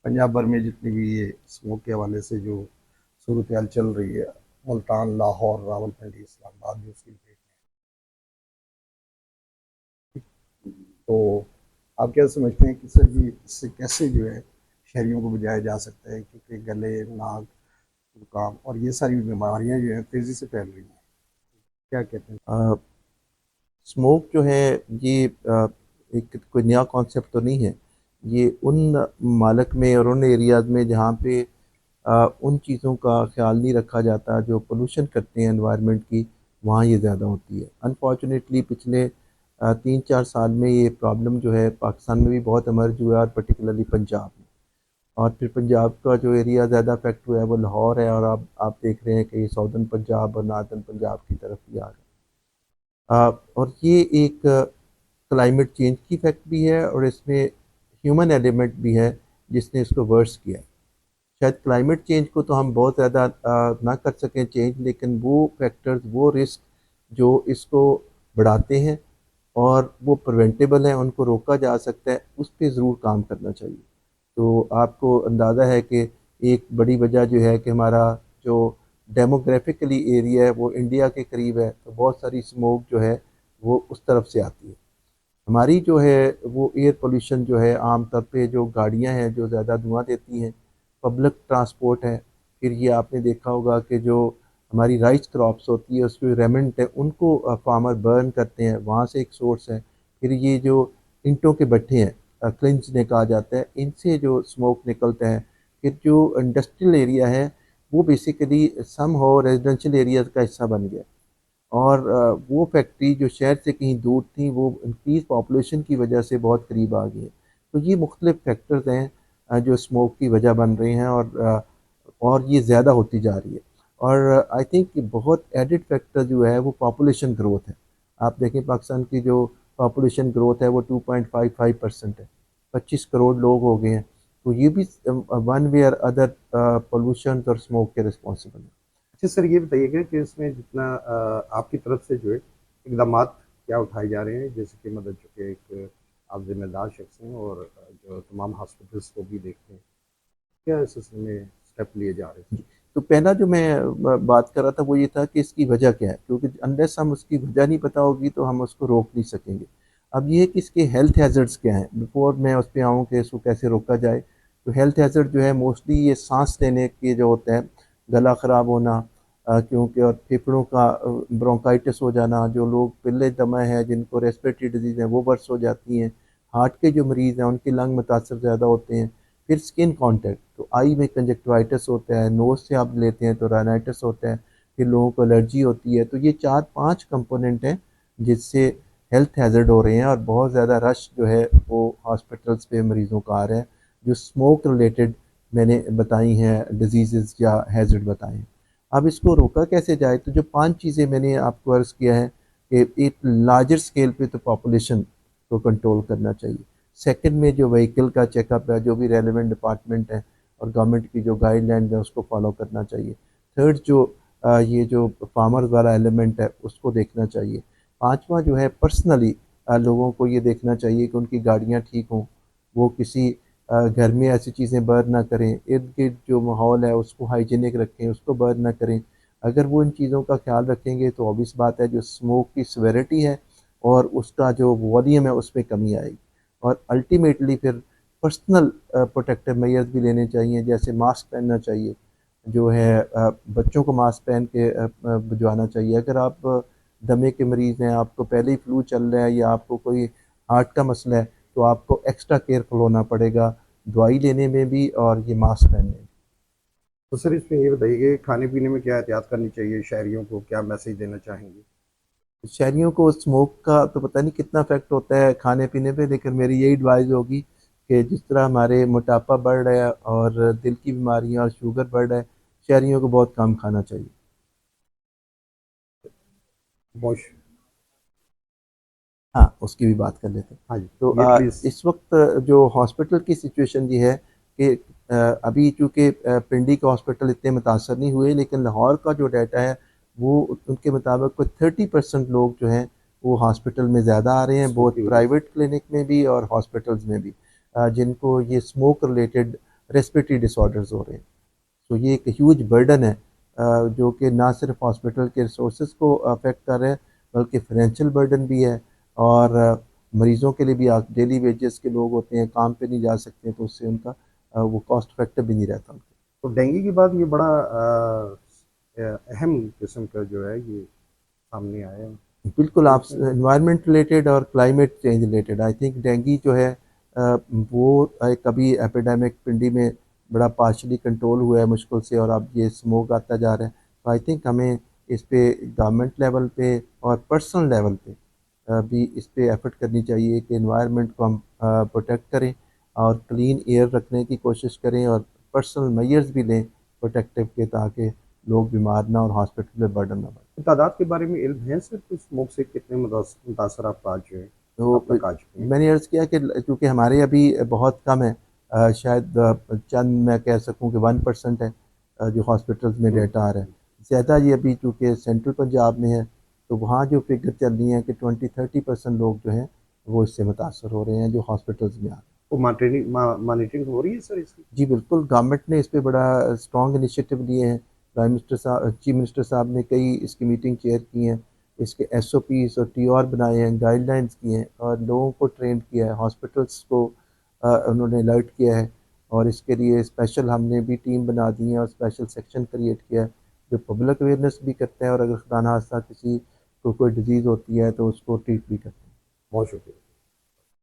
पंजाब भर में जितनी भी ये स्मोक के हवाले से जो सूरत हाल चल रही है, मुल्तान, लाहौर, रावलपिंडी, इस्लामाबाद भी उसकी लपेट में। तो आप क्या समझते हैं कि सर जी इससे कैसे जो है शहरियों को बचाया जा सकता है, क्योंकि गले, नाक, जुकाम और ये सारी बीमारियां जो है तेजी से फैल रही हैं, क्या कहते हैं? स्मोक जो है ये एक कोई नया कॉन्सेप्ट तो नहीं है। ये उन मालक में और उन एरियाज़ में जहाँ पे उन चीज़ों का ख्याल नहीं रखा जाता जो पोल्यूशन करते हैं एनवायरनमेंट की, वहाँ ये ज़्यादा होती है। अनफॉर्चुनेटली पिछले 3-4 साल में ये प्रॉब्लम जो है पाकिस्तान में भी बहुत इमर्ज हुआ है, और पर्टिकुलरली पंजाब में। और फिर पंजाब का जो एरिया ज़्यादा अफेक्ट हुआ है वो लाहौर है, और अब आप देख रहे हैं कि ये साउदर्न पंजाब और नार्थन पंजाब की तरफ भी आ रहा है। और ये एक क्लाइमेट चेंज की इफेक्ट भी है, और इसमें ह्यूमन एलिमेंट भी है जिसने इसको वर्स किया है। शायद क्लाइमेट चेंज को तो हम बहुत ज़्यादा ना कर सकें चेंज, लेकिन वो फैक्टर्स, वो रिस्क जो इसको बढ़ाते हैं और वो प्रिवेंटेबल हैं, उनको रोका जा सकता है, उस पर ज़रूर काम करना चाहिए। तो आपको अंदाज़ा है कि एक बड़ी वजह जो है कि हमारा जो डेमोग्राफिकली एरिया है वो इंडिया के करीब है, तो बहुत सारी स्मोक जो है वो उस तरफ से आती है। हमारी जो है वो एयर पोल्यूशन जो है, आम तौर पे जो गाड़ियां हैं जो ज़्यादा धुआं देती हैं, पब्लिक ट्रांसपोर्ट है, फिर ये आपने देखा होगा कि जो हमारी राइस क्रॉप्स होती है उसके रेमेंट है उनको फार्मर बर्न करते हैं, वहाँ से एक सोर्स है। फिर ये जो ईंटों के भट्ठे हैं, क्लिंच ने कहा जाता है, इनसे जो स्मोक निकलता है। फिर जो इंडस्ट्रियल एरिया है वो बेसिकली सम हो रेजिडेंशियल एरियाज़ का हिस्सा बन गया, और वो फैक्ट्री जो शहर से कहीं दूर थी वो इंक्रीज पॉपुलेशन की वजह से बहुत करीब आ गई है। तो ये मुख्तलिफ फैक्टर्स हैं जो स्मोक की वजह बन रहे हैं, और ये ज़्यादा होती जा रही है। और आई थिंक कि बहुत एडिड फैक्टर जो है वो पॉपुलेशन ग्रोथ है। आप देखें पाकिस्तान की जो पॉपुलेशन ग्रोथ है वो 2.55% है, 25 करोड़ लोग हो गए हैं। तो ये भी वन वे और अदर पोल्यूशन और स्मोक के रिस्पॉन्सिबल है। अच्छा सर, ये बताइएगा कि इसमें जितना आपकी तरफ से जो है इकदाम क्या उठाए जा रहे हैं, जैसे कि मतलब चूँकि एक आप जिम्मेदार शख्स हैं और जो तमाम हॉस्पिटल्स को भी देखते हैं, क्या इस सिलसिले में स्टेप लिए जा रहे हैं? जी। तो पहला जो मैं बात कर रहा था वो ये था कि इसकी वजह क्या है, क्योंकि अनलेस हम उसकी वजह नहीं पता होगी तो हम उसको रोक नहीं सकेंगे। अब ये है कि इसके हेल्थ हैज़र्ड्स क्या हैं, बिफोर मैं उस पे आऊँ कि इसको कैसे रोका जाए। तो हेल्थ हैज़र्ड जो है मोस्टली ये सांस लेने के जो होते हैं, गला ख़राब होना, क्योंकि और फेफड़ों का ब्रोंकाइटिस हो जाना, जो लोग पिल्ले दमा है जिनको रेस्पिरेटरी डिजीज़ है वो वर्स हो जाती हैं। हार्ट के जो मरीज़ हैं उनके लंग मुतासर ज़्यादा होते हैं। फिर स्किन कांटेक्ट, तो आई में कंजक्टिवाइटिस होता है, नोज़ से आप लेते हैं तो राइनाइटिस होता है, फिर लोगों को एलर्जी होती है। तो ये 4-5 कंपोनेंट हैं जिससे हेल्थ हैज़र्ड हो रहे हैं, और बहुत ज़्यादा रश जो है वो हॉस्पिटल्स पे मरीज़ों का आ रहा है, जो स्मोक रिलेटेड मैंने बताई हैं डिजीज़ या हैज़र्ड बताए हैं। अब इसको रोका कैसे जाए, तो जो 5 चीज़ें मैंने आपको अर्ज़ किया है कि एक लार्जर स्केल पे तो पॉपुलेशन को कंट्रोल करना चाहिए। सेकंड में जो व्हीकल का चेकअप है, जो भी रेलेवेंट डिपार्टमेंट है और गवर्नमेंट की जो गाइडलाइन है उसको फॉलो करना चाहिए। थर्ड जो ये जो फार्मर्स वाला एलिमेंट है उसको देखना चाहिए। पांचवा जो है पर्सनली लोगों को ये देखना चाहिए कि उनकी गाड़ियाँ ठीक हों, वो किसी घर में ऐसी चीज़ें बर्न ना करें, इर्द गिर्द जो माहौल है उसको हाइजीनिक रखें, उसको बर्न ना करें। अगर वो इन चीज़ों का ख्याल रखेंगे तो ऑब्वियस बात है जो स्मोक की सिवेरिटी है और उसका जो वॉल्यूम है उसमें कमी आएगी। और अल्टीमेटली फिर पर्सनल प्रोटेक्टिव मेजर्स भी लेने चाहिए, जैसे मास्क पहनना चाहिए, जो है बच्चों को मास्क पहन के भिजवाना चाहिए। अगर आप दमे के मरीज़ हैं, आपको पहले ही फ्लू चल रहा है या आपको कोई हार्ट का मसला है, तो आपको एक्स्ट्रा केयरफुल होना पड़ेगा दवाई लेने में भी और ये मास्क पहनने में। तो सर इसमें ये बताइए कि खाने पीने में क्या एहतियात करनी चाहिए, शहरियों को क्या मैसेज देना चाहेंगे? शहरियों को स्मोक का तो पता नहीं कितना इफेक्ट होता है खाने पीने पे, लेकिन मेरी यही एडवाइस होगी कि जिस तरह हमारे मोटापा बढ़ रहा है और दिल की बीमारियां और शुगर बढ़ रहा है, शहरियों को बहुत कम खाना चाहिए। बहुत। हाँ, उसकी भी बात कर लेते हैं। हाँ तो जी, ये प्लीज़। इस वक्त जो हॉस्पिटल की सिचुएशन ये है कि अभी चूँकि पिंडी के हॉस्पिटल इतने मुतासर नहीं हुए, लेकिन लाहौर का जो डाटा है वो उनके मुताबिक कोई 30% लोग जो हैं वो हॉस्पिटल में ज़्यादा आ रहे हैं, स्मोक बोथ की वजह से। प्राइवेट क्लिनिक में भी और हॉस्पिटल्स में भी, जिनको ये स्मोक रिलेटेड रेस्पिरेटरी डिसऑर्डर्स हो रहे हैं। तो ये एक ह्यूज बर्डन है जो कि ना सिर्फ हॉस्पिटल के रिसोर्स को अफेक्ट कर रहे हैं बल्कि फाइनेंशियल बर्डन भी है। और मरीज़ों के लिए भी डेली वेजेस के लोग होते हैं, काम पे नहीं जा सकते, तो उससे उनका वो कॉस्ट इफेक्टिव भी नहीं रहता उनके। तो डेंगू के बाद ये बड़ा अहम किस्म का जो है ये सामने आया है। बिल्कुल, तो आप इसमें इन्वायरमेंट रिलेटेड और climate change related I think dengue जो है वो कभी एपिडेमिक पिंडी में बड़ा पार्शली कंट्रोल हुआ है मुश्किल से, और अब ये स्मोक आता जा रहा है। तो आई थिंक हमें इस पे गवर्नमेंट लेवल पे और पर्सनल लेवल पे भी इस पे एफर्ट करनी चाहिए कि इन्वायरमेंट को हम प्रोटेक्ट करें और क्लीन एयर रखने की कोशिश करें और पर्सनल मेजर्स भी लें प्रोटेक्टिव के, ताकि लोग बीमार ना और हॉस्पिटल में बर्डन ना बढ़े। तादाद के बारे में इल्म है सर कि स्मोक से कितने मुतासर अफराद जो है अब तो तक आ चुके हैं। मैंने अर्ज़ किया कि चूँकि हमारे अभी बहुत कम है, शायद चंद मैं कह सकूँ कि 1% है जो हॉस्पिटल्स में डेटा आ रहा है। ज़्यादा ये अभी चूँकि सेंट्रल पंजाब में है, तो वहाँ जो फिगर चल रही है कि 20-30% लोग जो हैं वो इससे मुतासर हो रहे हैं जो हॉस्पिटल्स में आ रहे हैं। वो मॉनिटरिंग हो रही है सर इसकी। जी बिल्कुल, गवर्नमेंट ने इस पे बड़ा स्ट्रॉन्ग इनिशिएटिव लिए हैं। प्राइम मिनिस्टर साहब, चीफ मिनिस्टर साहब ने कई इसकी मीटिंग चेयर की हैं, इसके एसओपीज़ और टीओआर बनाए हैं, गाइडलाइंस किए हैं और लोगों को ट्रेन किया है, हॉस्पिटल्स को उन्होंने अलर्ट किया है। और इसके लिए स्पेशल हमने भी टीम बना दी है और स्पेशल सेक्शन क्रिएट किया है जो पब्लिक अवेयरनेस भी करते हैं और अगर खुदा ना खास्ता किसी को कोई डिज़ीज़ होती है तो उसको ट्रीट भी करते हैं। बहुत शुक्रिया।